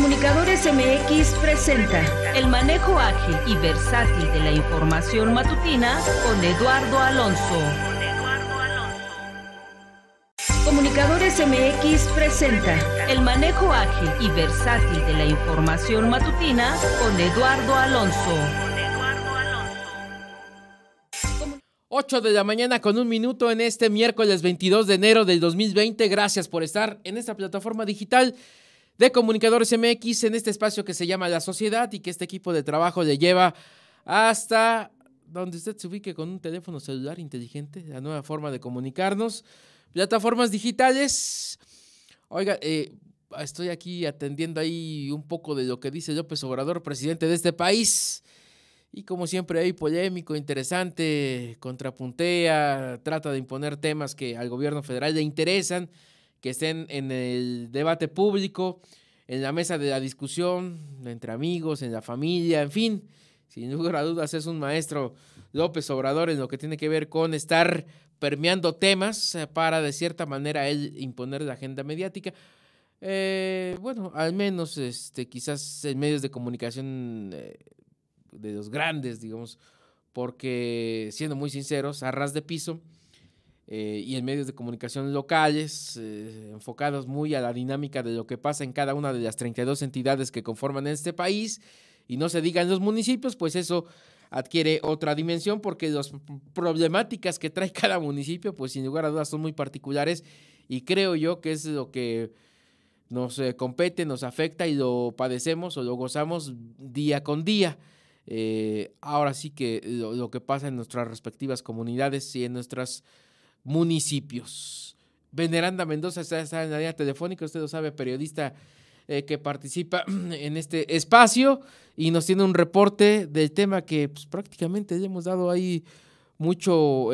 Comunicadores MX presenta el manejo ágil y versátil de la información matutina con Eduardo Alonso. Comunicadores MX presenta el manejo ágil y versátil de la información matutina con Eduardo Alonso. 8 de la mañana con 1 minuto en este miércoles 22 de enero del 2020. Gracias por estar en esta plataforma digital de Comunicadores MX, en este espacio que se llama La Sociedad y que este equipo de trabajo le lleva hasta donde usted se ubique con un teléfono celular inteligente, la nueva forma de comunicarnos, plataformas digitales. Oiga, estoy aquí atendiendo ahí un poco de lo que dice López Obrador, presidente de este país. Y como siempre hay polémico, interesante, contrapuntea, trata de imponer temas que al gobierno federal le interesan, que estén en el debate público, en la mesa de la discusión, entre amigos, en la familia, en fin. Sin lugar a dudas es un maestro López Obrador en lo que tiene que ver con estar permeando temas para de cierta manera él imponer la agenda mediática. Bueno, al menos quizás en medios de comunicación de los grandes, digamos, porque siendo muy sinceros, a ras de piso y en medios de comunicación locales, enfocados muy a la dinámica de lo que pasa en cada una de las 32 entidades que conforman este país, y no se diga en los municipios, pues eso adquiere otra dimensión, porque las problemáticas que trae cada municipio, pues sin lugar a dudas son muy particulares, y creo yo que es lo que nos compete, nos afecta y lo padecemos o lo gozamos día con día. Ahora sí que lo que pasa en nuestras respectivas comunidades y en nuestros municipios. Veneranda Mendoza está en la línea telefónica, usted lo sabe, periodista que participa en este espacio y nos tiene un reporte del tema que pues, prácticamente le hemos dado ahí mucho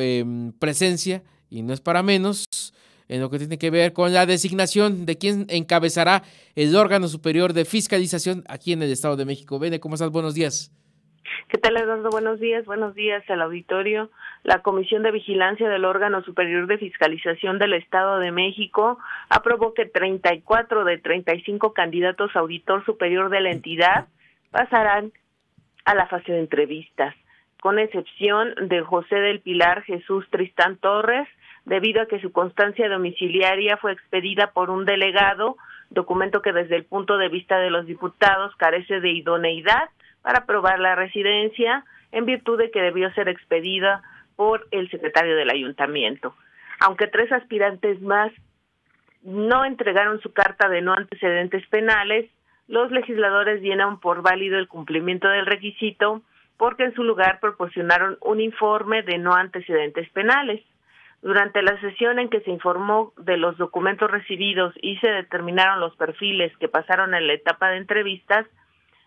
presencia, y no es para menos, en lo que tiene que ver con la designación de quién encabezará el órgano superior de fiscalización aquí en el Estado de México. Bene, ¿cómo estás? Buenos días. ¿Qué tal, Eduardo? Buenos días al auditorio. La Comisión de Vigilancia del Órgano Superior de Fiscalización del Estado de México aprobó que 34 de 35 candidatos a auditor superior de la entidad pasarán a la fase de entrevistas, con excepción de José del Pilar Jesús Tristán Torres, debido a que su constancia domiciliaria fue expedida por un delegado, documento que desde el punto de vista de los diputados carece de idoneidad para probar la residencia, en virtud de que debió ser expedida por el secretario del ayuntamiento. Aunque 3 aspirantes más no entregaron su carta de no antecedentes penales, los legisladores dieron por válido el cumplimiento del requisito porque en su lugar proporcionaron un informe de no antecedentes penales. Durante la sesión en que se informó de los documentos recibidos y se determinaron los perfiles que pasaron en la etapa de entrevistas,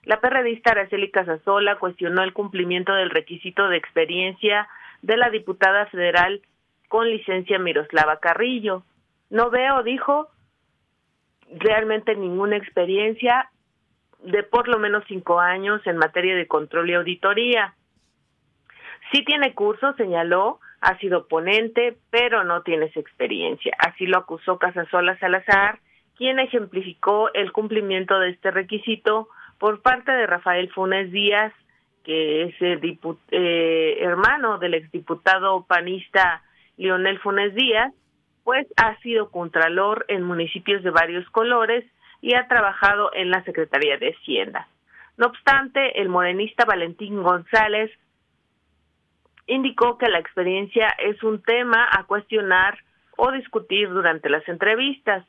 la perredista Araceli Casasola cuestionó el cumplimiento del requisito de experiencia de la diputada federal con licencia Miroslava Carrillo. No veo, dijo, realmente ninguna experiencia de por lo menos 5 años en materia de control y auditoría. Sí tiene curso, señaló, ha sido ponente, pero no tienes experiencia. Así lo acusó Casasola Salazar, quien ejemplificó el cumplimiento de este requisito por parte de Rafael Funes Díaz, que es el hermano del exdiputado panista Leonel Funes Díaz, pues ha sido contralor en municipios de varios colores y ha trabajado en la Secretaría de Hacienda. No obstante, el morenista Valentín González indicó que la experiencia es un tema a cuestionar o discutir durante las entrevistas.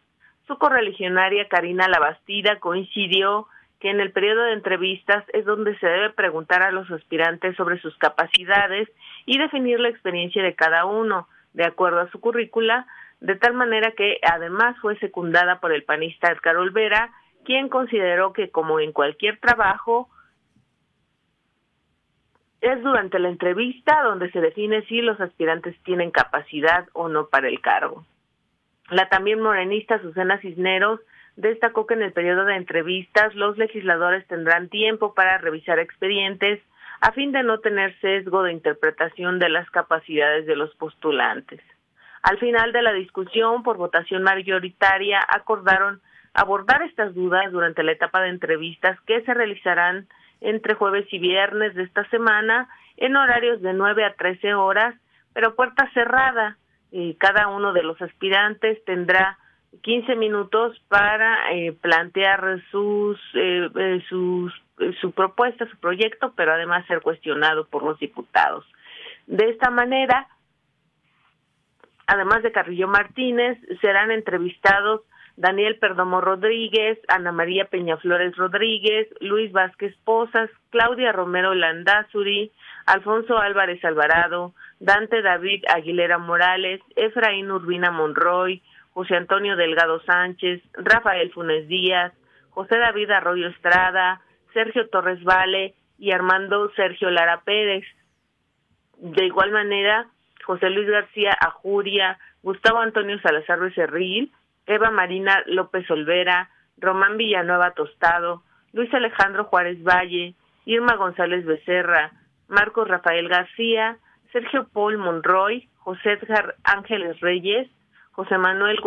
Su correligionaria Karina Labastida coincidió que en el periodo de entrevistas es donde se debe preguntar a los aspirantes sobre sus capacidades y definir la experiencia de cada uno, de acuerdo a su currícula, de tal manera que además fue secundada por el panista Edgar Olvera, quien consideró que como en cualquier trabajo, es durante la entrevista donde se define si los aspirantes tienen capacidad o no para el cargo. La también morenista Susana Cisneros destacó que en el periodo de entrevistas los legisladores tendrán tiempo para revisar expedientes a fin de no tener sesgo de interpretación de las capacidades de los postulantes. Al final de la discusión, por votación mayoritaria, acordaron abordar estas dudas durante la etapa de entrevistas que se realizarán entre jueves y viernes de esta semana en horarios de 9 a 13 horas, pero puerta cerrada. Cada uno de los aspirantes tendrá 15 minutos para plantear su propuesta, su proyecto, pero además ser cuestionado por los diputados. De esta manera, además de Carrillo Martínez, serán entrevistados Daniel Perdomo Rodríguez, Ana María Peñaflores Rodríguez, Luis Vázquez Pozas, Claudia Romero Landázuri, Alfonso Álvarez Alvarado, Dante David Aguilera Morales, Efraín Urbina Monroy, José Antonio Delgado Sánchez, Rafael Funes Díaz, José David Arroyo Estrada, Sergio Torres Vale y Armando Sergio Lara Pérez. De igual manera, José Luis García Ajuria, Gustavo Antonio Salazar Becerril, Eva Marina López Olvera, Román Villanueva Tostado, Luis Alejandro Juárez Valle, Irma González Becerra, Marcos Rafael García, Sergio Paul Monroy, José Edgar Ángeles Reyes, José Manuel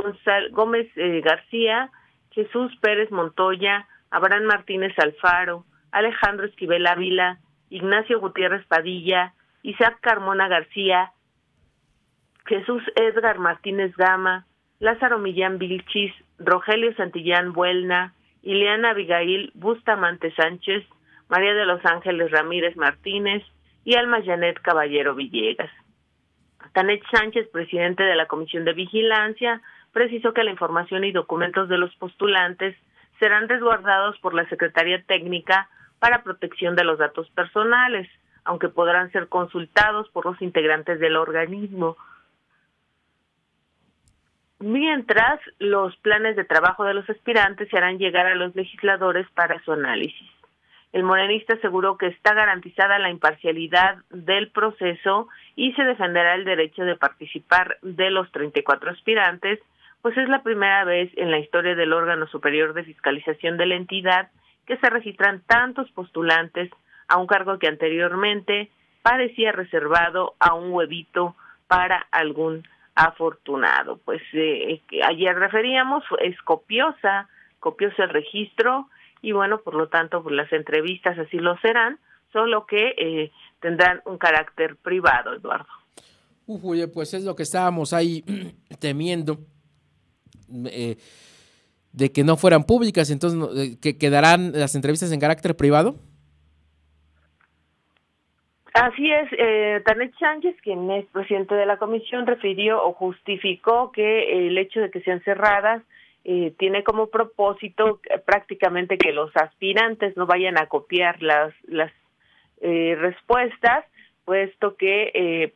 Gómez García, Jesús Pérez Montoya, Abraham Martínez Alfaro, Alejandro Esquivel Ávila, Ignacio Gutiérrez Padilla, Isaac Carmona García, Jesús Edgar Martínez Gama, Lázaro Millán Vilchis, Rogelio Santillán Buelna, Ileana Abigail Bustamante Sánchez, María de los Ángeles Ramírez Martínez y Alma Janet Caballero Villegas. Tanet Sánchez, presidente de la Comisión de Vigilancia, precisó que la información y documentos de los postulantes serán resguardados por la Secretaría Técnica para protección de los datos personales, aunque podrán ser consultados por los integrantes del organismo. Mientras, los planes de trabajo de los aspirantes se harán llegar a los legisladores para su análisis. El morenista aseguró que está garantizada la imparcialidad del proceso y se defenderá el derecho de participar de los 34 aspirantes, pues es la primera vez en la historia del órgano superior de fiscalización de la entidad que se registran tantos postulantes a un cargo que anteriormente parecía reservado a un huevito para algún afortunado. Pues ayer referíamos, es copioso el registro y bueno, por lo tanto, pues las entrevistas así lo serán, solo que tendrán un carácter privado, Eduardo. Oye, pues es lo que estábamos ahí temiendo, de que no fueran públicas, entonces que quedarán las entrevistas en carácter privado. Así es, Tanet Sánchez, quien es presidente de la comisión, refirió o justificó que el hecho de que sean cerradas tiene como propósito prácticamente que los aspirantes no vayan a copiar las respuestas, puesto que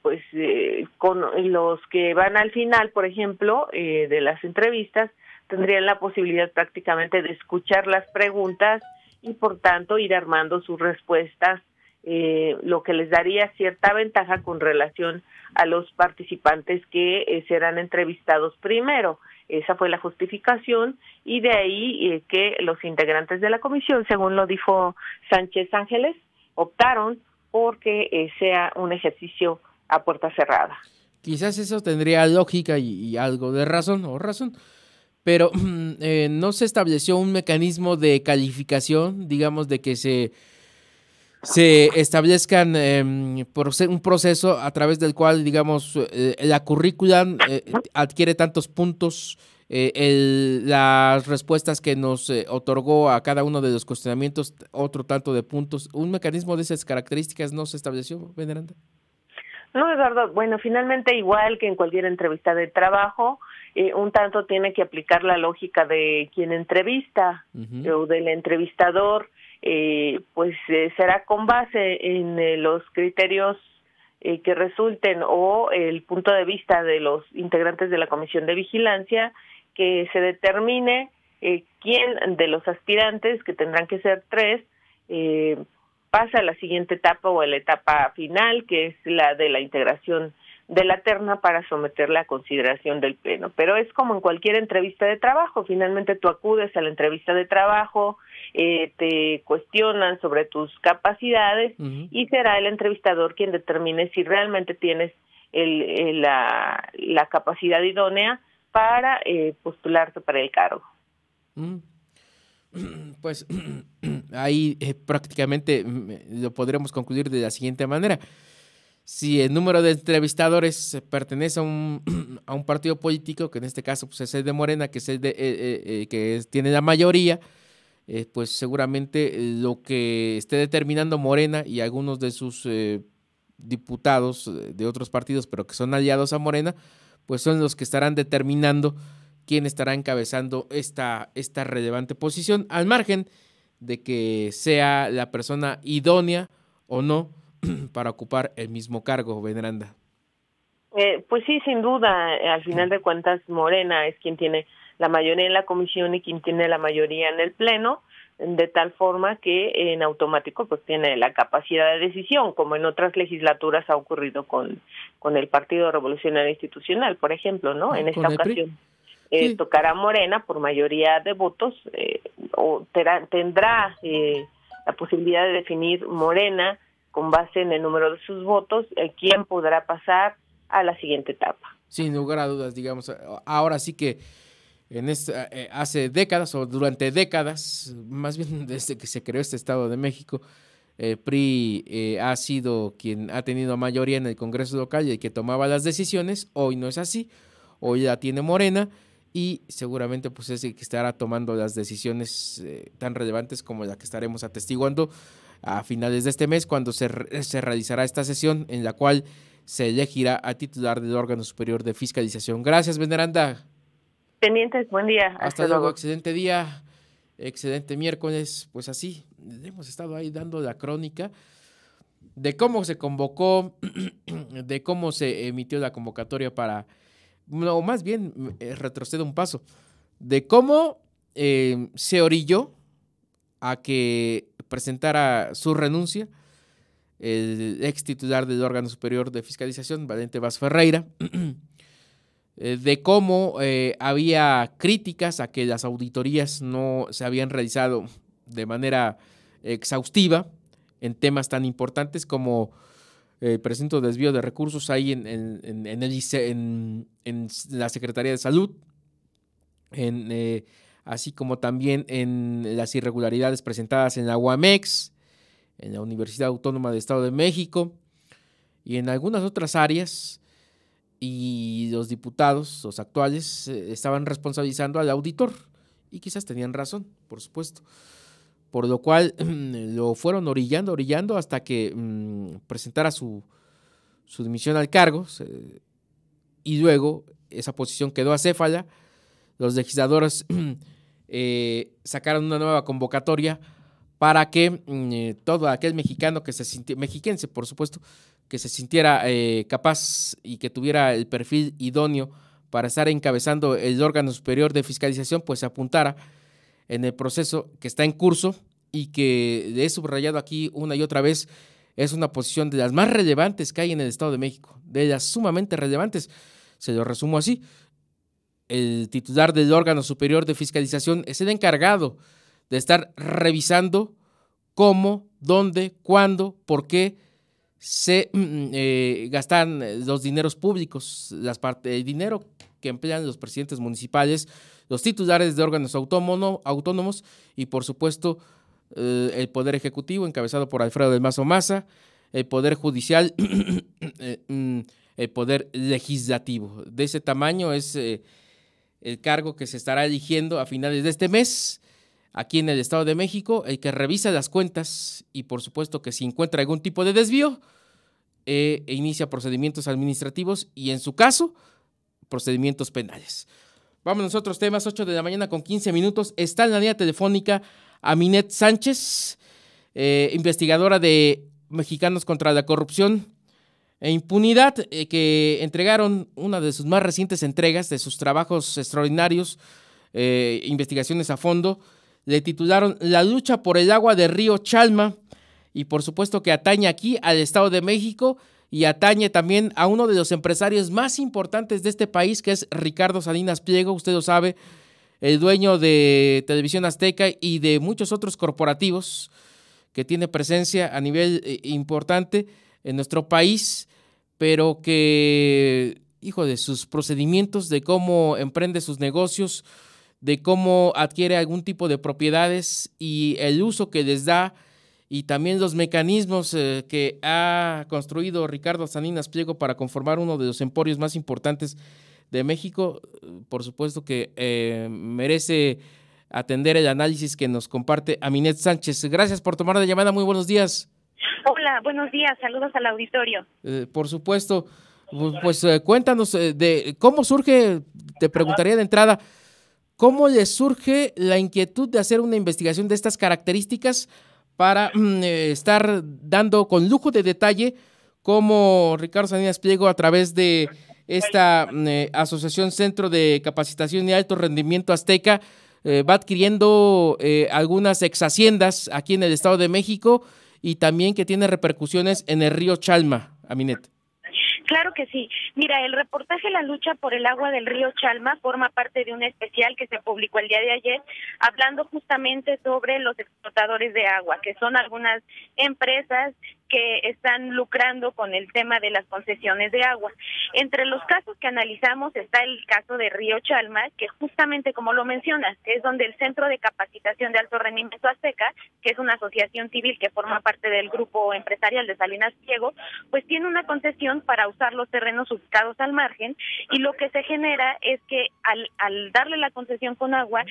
con los que van al final, por ejemplo, de las entrevistas, tendrían la posibilidad prácticamente de escuchar las preguntas y por tanto ir armando sus respuestas, lo que les daría cierta ventaja con relación a los participantes que serán entrevistados primero. Esa fue la justificación y de ahí que los integrantes de la comisión, según lo dijo Sánchez Ángeles, optaron porque sea un ejercicio a puerta cerrada. Quizás eso tendría lógica y algo de razón, pero no se estableció un mecanismo de calificación, digamos, de que se establezcan un proceso a través del cual, digamos, la currícula adquiere tantos puntos, las respuestas que nos otorgó a cada uno de los cuestionamientos, otro tanto de puntos. ¿Un mecanismo de esas características no se estableció, Veneranda? No, Eduardo, bueno, finalmente igual que en cualquier entrevista de trabajo, un tanto tiene que aplicar la lógica de quien entrevista o del entrevistador. Será con base en los criterios que resulten o el punto de vista de los integrantes de la Comisión de Vigilancia que se determine quién de los aspirantes, que tendrán que ser 3, pasa a la siguiente etapa o a la etapa final, que es la de la integración de la terna para someterla a consideración del Pleno. Pero es como en cualquier entrevista de trabajo, finalmente tú acudes a la entrevista de trabajo, te cuestionan sobre tus capacidades y será el entrevistador quien determine si realmente tienes la capacidad idónea para postularte para el cargo. Pues ahí prácticamente lo podremos concluir de la siguiente manera. Si el número de entrevistadores pertenece a un partido político, que en este caso pues, es el de Morena, que es el tiene la mayoría, pues seguramente lo que esté determinando Morena y algunos de sus diputados de otros partidos, pero que son aliados a Morena, pues son los que estarán determinando quién estará encabezando esta relevante posición, al margen de que sea la persona idónea o no para ocupar el mismo cargo, Veneranda. Pues sí, sin duda, al final de cuentas Morena es quien tiene la mayoría en la comisión y quien tiene la mayoría en el pleno, de tal forma que en automático pues tiene la capacidad de decisión, como en otras legislaturas ha ocurrido con el Partido Revolucionario Institucional, por ejemplo, ¿no? En esta ocasión sí. Tocará Morena por mayoría de votos, o tendrá la posibilidad de definir Morena con base en el número de sus votos, quién podrá pasar a la siguiente etapa. Sin lugar a dudas, digamos, ahora sí que hace décadas o durante décadas, más bien desde que se creó este Estado de México, PRI ha sido quien ha tenido mayoría en el Congreso local y el que tomaba las decisiones. Hoy no es así, hoy ya tiene Morena y seguramente pues es el que estará tomando las decisiones tan relevantes como la que estaremos atestiguando a finales de este mes, cuando se realizará esta sesión en la cual se elegirá al titular del órgano superior de fiscalización. Gracias, Veneranda. Pendientes, buen día. Hasta luego, excelente día, excelente miércoles. Pues así, hemos estado ahí dando la crónica de cómo se convocó, de cómo se emitió la convocatoria o más bien retrocedo un paso, de cómo se orilló a que presentara su renuncia el ex titular del órgano superior de fiscalización, Valente Vaz Ferreira, de cómo había críticas a que las auditorías no se habían realizado de manera exhaustiva en temas tan importantes como el presunto desvío de recursos ahí en la Secretaría de Salud, así como también en las irregularidades presentadas en la UAMEX, en la Universidad Autónoma del Estado de México y en algunas otras áreas. Y los diputados, los actuales, estaban responsabilizando al auditor y quizás tenían razón, por supuesto, por lo cual lo fueron orillando hasta que presentara su dimisión al cargo, y luego esa posición quedó acéfala. Los legisladores sacaron una nueva convocatoria para que todo aquel mexicano que se sintiera, mexiquense por supuesto, que se sintiera capaz y que tuviera el perfil idóneo para estar encabezando el órgano superior de fiscalización, pues se apuntara en el proceso que está en curso y que he subrayado aquí una y otra vez, es una posición de las más relevantes que hay en el Estado de México, de las sumamente relevantes. Se lo resumo así: el titular del órgano superior de fiscalización es el encargado de estar revisando cómo, dónde, cuándo, por qué se gastan los dineros públicos, el dinero que emplean los presidentes municipales, los titulares de órganos autónomos y por supuesto el Poder Ejecutivo encabezado por Alfredo del Mazo Maza, el Poder Judicial, el Poder Legislativo. De ese tamaño es el cargo que se estará eligiendo a finales de este mes aquí en el Estado de México, el que revisa las cuentas y por supuesto que si encuentra algún tipo de desvío, inicia procedimientos administrativos y en su caso, procedimientos penales. Vámonos a otros temas. 8 de la mañana con 15 minutos. Está en la línea telefónica Aminet Sánchez, investigadora de Mexicanos contra la Corrupción e Impunidad, que entregaron una de sus más recientes entregas de sus trabajos extraordinarios, investigaciones a fondo. Le titularon La lucha por el agua de Río Chalma, y por supuesto que atañe aquí al Estado de México y atañe también a uno de los empresarios más importantes de este país, que es Ricardo Salinas Pliego. Usted lo sabe, el dueño de Televisión Azteca y de muchos otros corporativos que tiene presencia a nivel importante en nuestro país, pero que, hijo de sus procedimientos, de cómo emprende sus negocios, de cómo adquiere algún tipo de propiedades y el uso que les da, y también los mecanismos que ha construido Ricardo Salinas Pliego para conformar uno de los emporios más importantes de México. Por supuesto que merece atender el análisis que nos comparte Aminet Sánchez. Gracias por tomar la llamada, muy buenos días. Hola, buenos días, saludos al auditorio. Por supuesto, pues cuéntanos de cómo surge, te preguntaría de entrada, ¿cómo les surge la inquietud de hacer una investigación de estas características para estar dando con lujo de detalle cómo Ricardo Salinas Pliego, a través de esta Asociación Centro de Capacitación y Alto Rendimiento Azteca, va adquiriendo algunas exhaciendas aquí en el Estado de México y también que tiene repercusiones en el río Chalma, Aminet? Claro que sí. Mira, el reportaje La lucha por el agua del río Chalma forma parte de un especial que se publicó el día de ayer, hablando justamente sobre los explotadores de agua, que son algunas empresas que están lucrando con el tema de las concesiones de agua. Entre los casos que analizamos está el caso de Río Chalma, que justamente como lo mencionas, es donde el Centro de Capacitación de Alto Rendimiento Azteca, que es una asociación civil que forma parte del grupo empresarial de Salinas Pliego, pues tiene una concesión para usar los terrenos ubicados al margen, y lo que se genera es que al darle la concesión con agua,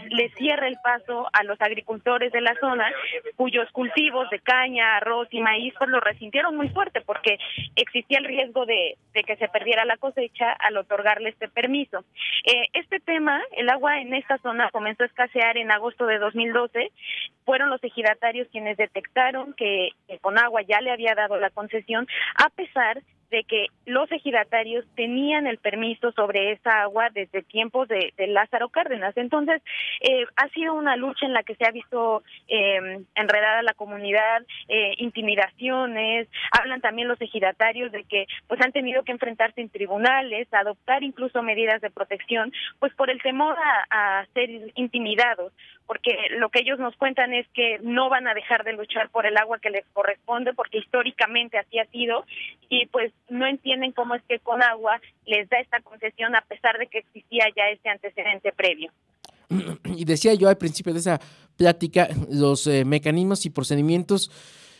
le cierra el paso a los agricultores de la zona, cuyos cultivos de caña, arroz y maíz pues lo resintieron muy fuerte, porque existía el riesgo de que se perdiera la cosecha al otorgarle este permiso. Este tema, el agua en esta zona comenzó a escasear en agosto de 2012, fueron los ejidatarios quienes detectaron que con agua ya le había dado la concesión, a pesar de que los ejidatarios tenían el permiso sobre esa agua desde tiempos de Lázaro Cárdenas. Entonces, ha sido una lucha en la que se ha visto enredada la comunidad, intimidaciones. Hablan también los ejidatarios de que pues han tenido que enfrentarse en tribunales, adoptar incluso medidas de protección, pues por el temor a ser intimidados, porque lo que ellos nos cuentan es que no van a dejar de luchar por el agua que les corresponde, porque históricamente así ha sido, y pues no entienden cómo es que con agua les da esta concesión a pesar de que existía ya este antecedente previo. Y decía yo al principio de esa plática, los mecanismos y procedimientos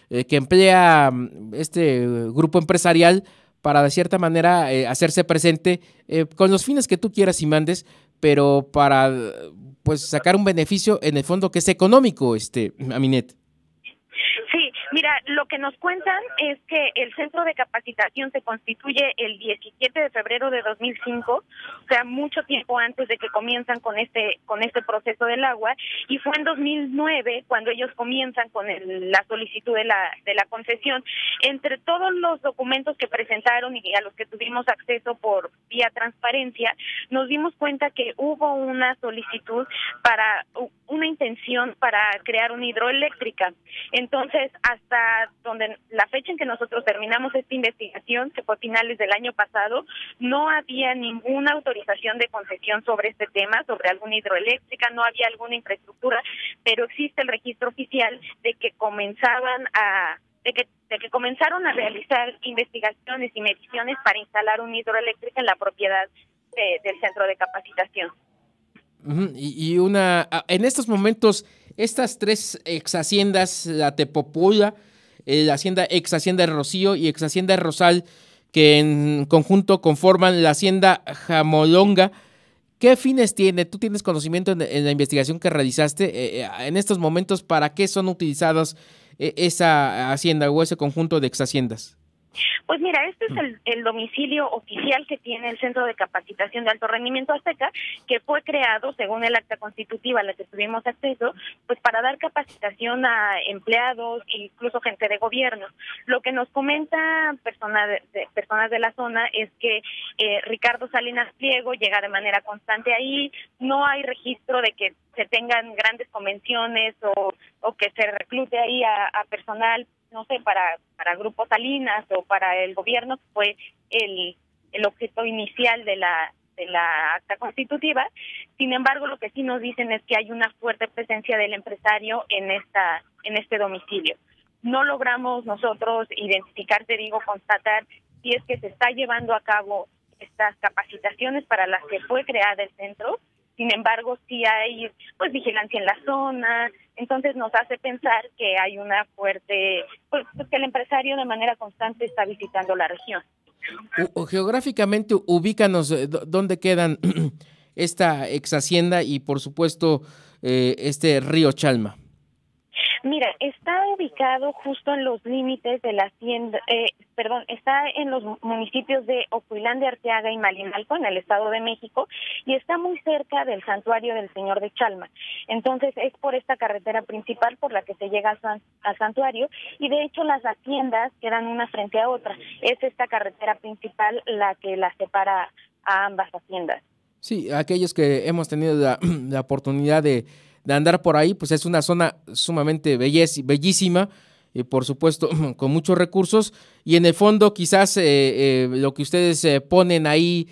que emplea este grupo empresarial para de cierta manera hacerse presente con los fines que tú quieras y mandes, pero para pues sacar un beneficio en el fondo que es económico, Aminet. Sí, mira, lo que nos cuentan es que el centro de capacitación se constituye el 17 de febrero de 2005, o sea, mucho tiempo antes de que comienzan con este proceso del agua, y fue en 2009 cuando ellos comienzan con la solicitud de la concesión. Entre todos los documentos que presentaron y a los que tuvimos acceso por vía transparencia, nos dimos cuenta que hubo una solicitud para una intención para crear una hidroeléctrica. Entonces, hasta donde la fecha en que nosotros terminamos esta investigación, que fue finales del año pasado, no había ninguna autorización de concesión sobre este tema, sobre alguna hidroeléctrica, no había alguna infraestructura, pero existe el registro oficial de que comenzaron a realizar investigaciones y mediciones para instalar una hidroeléctrica en la propiedad del centro de capacitación. Y en estos momentos, estas tres exhaciendas, la Tepopula, la ex hacienda de Rocío y ex hacienda de Rosal, que en conjunto conforman la hacienda Jamolonga, ¿qué fines tiene? ¿Tú tienes conocimiento en la investigación que realizaste en estos momentos? ¿Para qué son utilizadas esa hacienda o ese conjunto de ex haciendas? Pues mira, este es el domicilio oficial que tiene el Centro de Capacitación de Alto Rendimiento Azteca, que fue creado, según el acta constitutiva a la que tuvimos acceso, pues para dar capacitación a empleados e incluso gente de gobierno. Lo que nos comenta personas de la zona es que Ricardo Salinas Pliego llega de manera constante ahí, no hay registro de que se tengan grandes convenciones o que se reclute ahí a personal, no sé, para Grupo Salinas o para el gobierno, que fue el objeto inicial de la acta constitutiva. Sin embargo, lo que sí nos dicen es que hay una fuerte presencia del empresario en este domicilio. No logramos nosotros identificar, constatar si es que se está llevando a cabo estas capacitaciones para las que fue creada el centro. Sin embargo, sí hay pues vigilancia en la zona, entonces nos hace pensar que hay una fuerte, pues que el empresario de manera constante está visitando la región. Geográficamente, ubícanos dónde quedan esta ex hacienda y, por supuesto, este río Chalma. Mira, está ubicado justo en los límites de la hacienda, está en los municipios de Ocuilán de Arteaga y Malinalco, en el Estado de México, y está muy cerca del santuario del Señor de Chalma. Entonces, es por esta carretera principal por la que se llega al santuario, y de hecho las haciendas quedan una frente a otra. Es esta carretera principal la que las separa a ambas haciendas. Sí, aquellos que hemos tenido la oportunidad de andar por ahí, pues es una zona sumamente bellísima, por supuesto, con muchos recursos, y en el fondo quizás lo que ustedes ponen ahí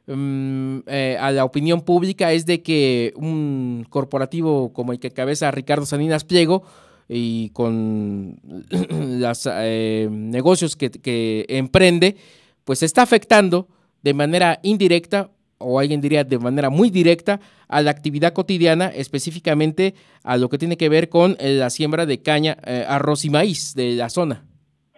a la opinión pública es de que un corporativo como el que cabeza Ricardo Salinas Pliego y con los negocios que emprende, pues está afectando de manera indirecta, o alguien diría de manera muy directa, a la actividad cotidiana, específicamente a lo que tiene que ver con la siembra de caña, arroz y maíz de la zona.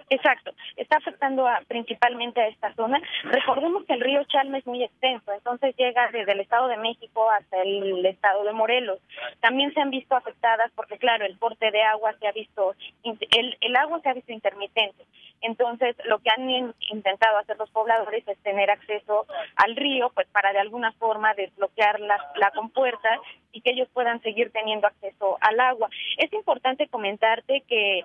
Exacto, está afectando principalmente a esta zona. Recordemos que el río Chalma es muy extenso, entonces llega desde el Estado de México hasta el Estado de Morelos. También se han visto afectadas porque, claro, el porte de agua se ha visto, el agua se ha visto intermitente. Entonces, lo que han intentado hacer los pobladores es tener acceso al río, pues para de alguna forma desbloquear la compuerta y que ellos puedan seguir teniendo acceso al agua. Es importante comentarte que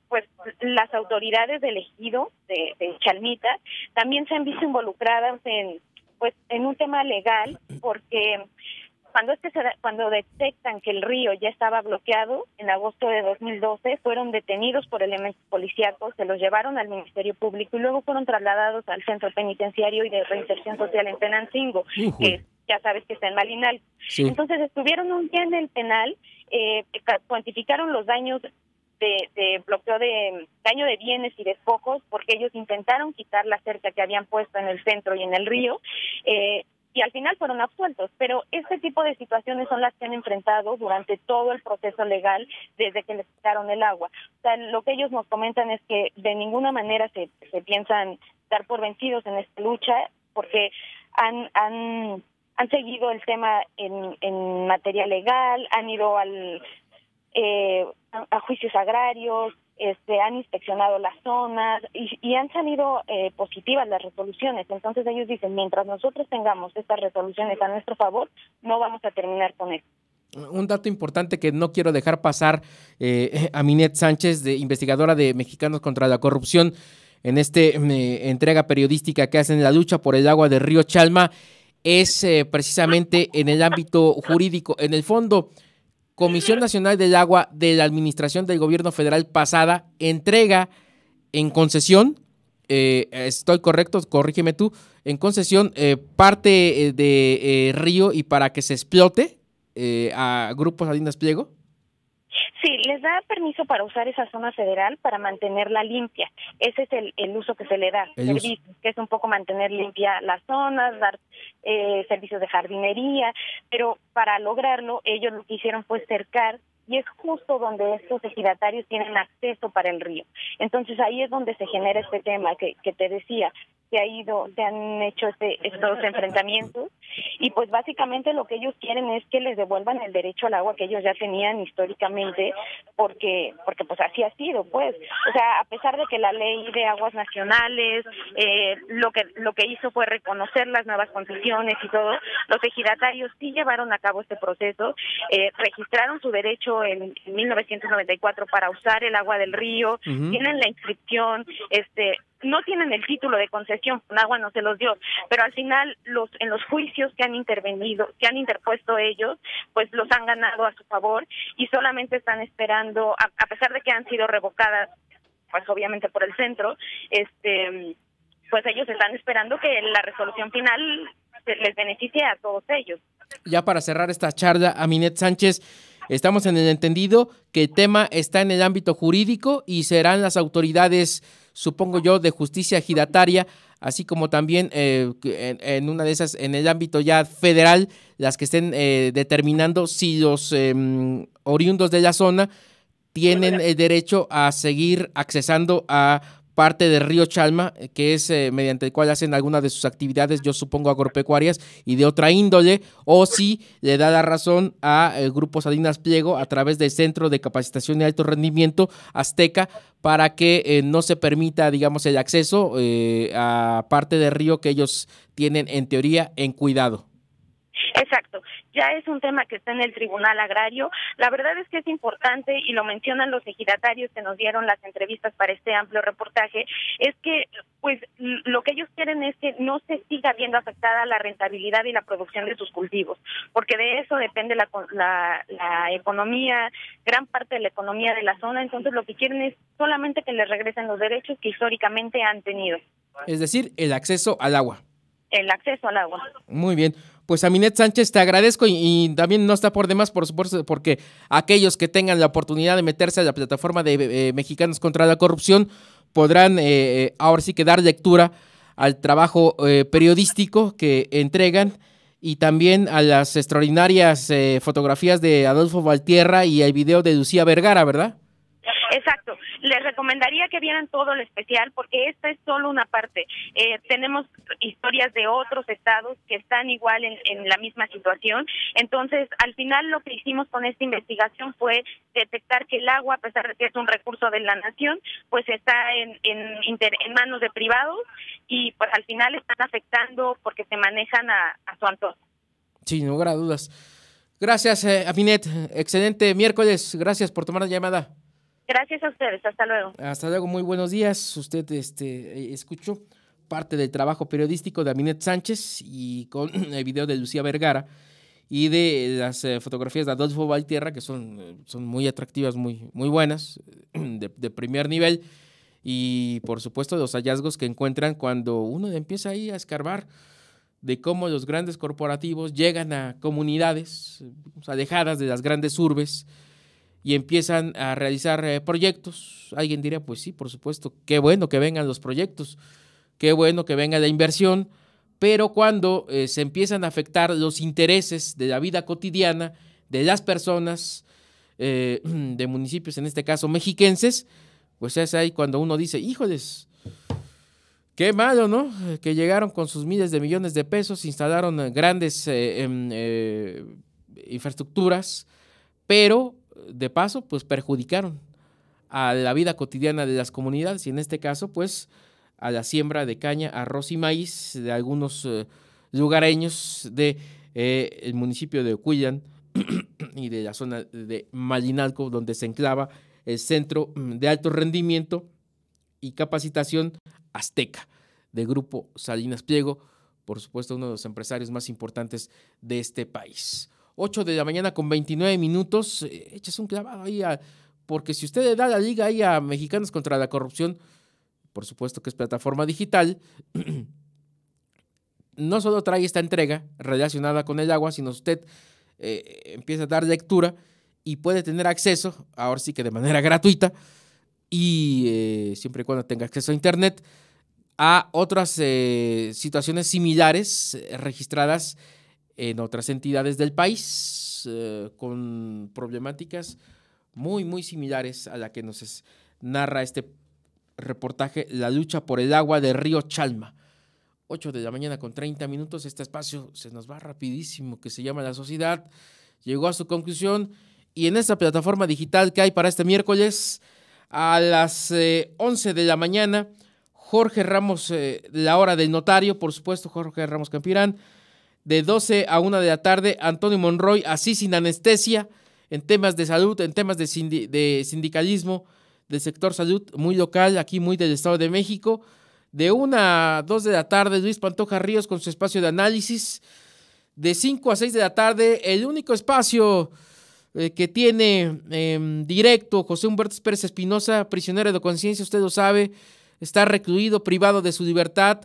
pues las autoridades del ejido de Chalmita también se han visto involucradas en un tema legal, porque cuando detectan que el río ya estaba bloqueado en agosto de 2012, fueron detenidos por elementos policíacos, se los llevaron al Ministerio Público y luego fueron trasladados al Centro Penitenciario y de Reinserción Social en Tenancingo, que ya sabes que está en Malinalco. Sí. Entonces estuvieron un día en el penal, cuantificaron los daños de bloqueo daño de bienes y despojos, porque ellos intentaron quitar la cerca que habían puesto en el centro y en el río, y al final fueron absueltos, pero este tipo de situaciones son las que han enfrentado durante todo el proceso legal desde que les quitaron el agua. O sea, lo que ellos nos comentan es que de ninguna manera se piensan dar por vencidos en esta lucha, porque han seguido el tema en materia legal, han ido a juicios agrarios, han inspeccionado las zonas y han salido positivas las resoluciones. Entonces ellos dicen, mientras nosotros tengamos estas resoluciones a nuestro favor, no vamos a terminar con esto. Un dato importante que no quiero dejar pasar, a Minet Sánchez, investigadora de Mexicanos contra la Corrupción, en entrega periodística que hacen en la lucha por el agua del río Chalma, es precisamente en el ámbito jurídico. En el fondo, Comisión Nacional del Agua de la Administración del Gobierno Federal pasada entrega en concesión, estoy correcto, corrígeme tú, en concesión parte de río y para que se explote a Grupo Salinas Pliego. Sí, les da permiso para usar esa zona federal para mantenerla limpia. Ese es el uso que se le da, servicios, que es un poco mantener limpia las zonas, dar servicios de jardinería, pero para lograrlo ellos lo que hicieron fue cercar, y es justo donde estos ejidatarios tienen acceso para el río. Entonces ahí es donde se genera este tema que te decía, se han hecho estos enfrentamientos, y pues básicamente lo que ellos quieren es que les devuelvan el derecho al agua que ellos ya tenían históricamente, porque pues así ha sido, pues. O sea, a pesar de que la ley de aguas nacionales lo que hizo fue reconocer las nuevas concesiones y todo, los ejidatarios sí llevaron a cabo este proceso, registraron su derecho en 1994 para usar el agua del río, tienen la inscripción, no tienen el título de concesión, Conagua no se los dio, pero al final en los juicios que han interpuesto ellos, pues los han ganado a su favor y solamente están esperando, a pesar de que han sido revocadas, pues obviamente por el centro, pues ellos están esperando que la resolución final les beneficie a todos ellos. Ya para cerrar esta charla, Aminet Sánchez, estamos en el entendido que el tema está en el ámbito jurídico y serán las autoridades, supongo yo, de justicia ejidataria así como también en una de esas, en el ámbito ya federal, las que estén determinando si los oriundos de la zona tienen el derecho a seguir accesando a parte del río Chalma, que es mediante el cual hacen algunas de sus actividades, yo supongo agropecuarias y de otra índole, o si le da la razón a el Grupo Salinas Pliego a través del Centro de Capacitación y Alto Rendimiento Azteca para que no se permita, digamos, el acceso a parte del río que ellos tienen en teoría en cuidado. Exacto, ya es un tema que está en el Tribunal Agrario. La verdad es que es importante, y lo mencionan los ejidatarios que nos dieron las entrevistas para este amplio reportaje, es que pues lo que ellos quieren es que no se siga viendo afectada la rentabilidad y la producción de sus cultivos, porque de eso depende la economía, gran parte de la economía de la zona. Entonces lo que quieren es solamente que les regresen los derechos que históricamente han tenido. Es decir, el acceso al agua. El acceso al agua. Muy bien. Pues Aminet Sánchez, te agradezco y también no está por demás, por supuesto, porque aquellos que tengan la oportunidad de meterse a la plataforma de Mexicanos contra la Corrupción podrán ahora sí que dar lectura al trabajo periodístico que entregan y también a las extraordinarias fotografías de Adolfo Valtierra y el video de Lucía Vergara, ¿verdad? Exacto. Les recomendaría que vieran todo el especial porque esta es solo una parte. Tenemos historias de otros estados que están igual en la misma situación. Entonces, al final lo que hicimos con esta investigación fue detectar que el agua, a pesar de que es un recurso de la nación, pues está en manos de privados y pues al final están afectando porque se manejan a su antojo. Sin lugar a dudas. Gracias, Aminet. Excelente miércoles. Gracias por tomar la llamada. Gracias a ustedes, hasta luego. Hasta luego, muy buenos días. Usted escuchó parte del trabajo periodístico de Aminet Sánchez y con el video de Lucía Vergara y de las fotografías de Adolfo Valtierra, que son muy atractivas, muy buenas, de primer nivel, y por supuesto los hallazgos que encuentran cuando uno empieza ahí a escarbar de cómo los grandes corporativos llegan a comunidades alejadas de las grandes urbes y empiezan a realizar proyectos. Alguien diría, pues sí, por supuesto, qué bueno que vengan los proyectos, qué bueno que venga la inversión, pero cuando se empiezan a afectar los intereses de la vida cotidiana de las personas de municipios, en este caso mexiquenses, pues es ahí cuando uno dice, híjoles, qué malo, ¿no? Que llegaron con sus miles de millones de pesos, instalaron grandes infraestructuras, pero de paso, pues perjudicaron a la vida cotidiana de las comunidades y en este caso, pues a la siembra de caña, arroz y maíz de algunos lugareños de el municipio de Ocuillan y de la zona de Malinalco, donde se enclava el Centro de Alto Rendimiento y Capacitación Azteca del Grupo Salinas Pliego, por supuesto uno de los empresarios más importantes de este país. 8 de la mañana con 29 minutos, échese un clavado ahí, porque si usted le da la liga ahí a Mexicanos contra la Corrupción, por supuesto que es plataforma digital, no solo trae esta entrega relacionada con el agua, sino usted empieza a dar lectura y puede tener acceso, ahora sí que de manera gratuita, y siempre y cuando tenga acceso a internet, a otras situaciones similares registradas en otras entidades del país, con problemáticas muy similares a la que nos narra este reportaje, La lucha por el agua del río Chalma. 8 de la mañana con 30 minutos, este espacio se nos va rapidísimo, que se llama La Sociedad, llegó a su conclusión, y en esta plataforma digital que hay para este miércoles, a las 11 de la mañana, Jorge Ramos, la hora del notario, por supuesto, Jorge Ramos Campirán. De 12 a 1 de la tarde, Antonio Monroy, así sin anestesia, en temas de salud, en temas de sindicalismo, del sector salud, muy local, aquí muy del Estado de México. De 1 a 2 de la tarde, Luis Pantoja Ríos con su espacio de análisis. De 5 a 6 de la tarde, el único espacio que tiene directo, José Humberto Pérez Espinosa, prisionero de conciencia, usted lo sabe, está recluido, privado de su libertad,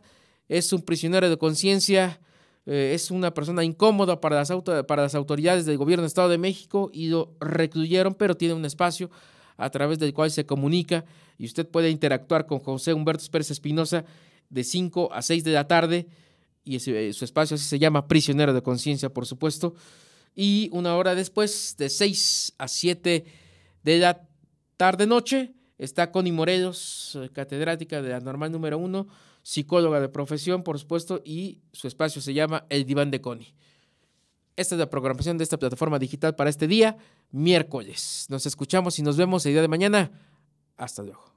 es un prisionero de conciencia. Es una persona incómoda para las autoridades del gobierno del Estado de México y lo recluyeron, pero tiene un espacio a través del cual se comunica y usted puede interactuar con José Humberto Pérez Espinosa de 5 a 6 de la tarde, y su espacio así se llama Prisionero de Conciencia, por supuesto, y una hora después, de 6 a 7 de la tarde-noche, está Connie Morelos, catedrática de la Normal número 1, psicóloga de profesión, por supuesto, y su espacio se llama El Diván de Connie. Esta es la programación de esta plataforma digital para este día, miércoles. Nos escuchamos y nos vemos el día de mañana. Hasta luego.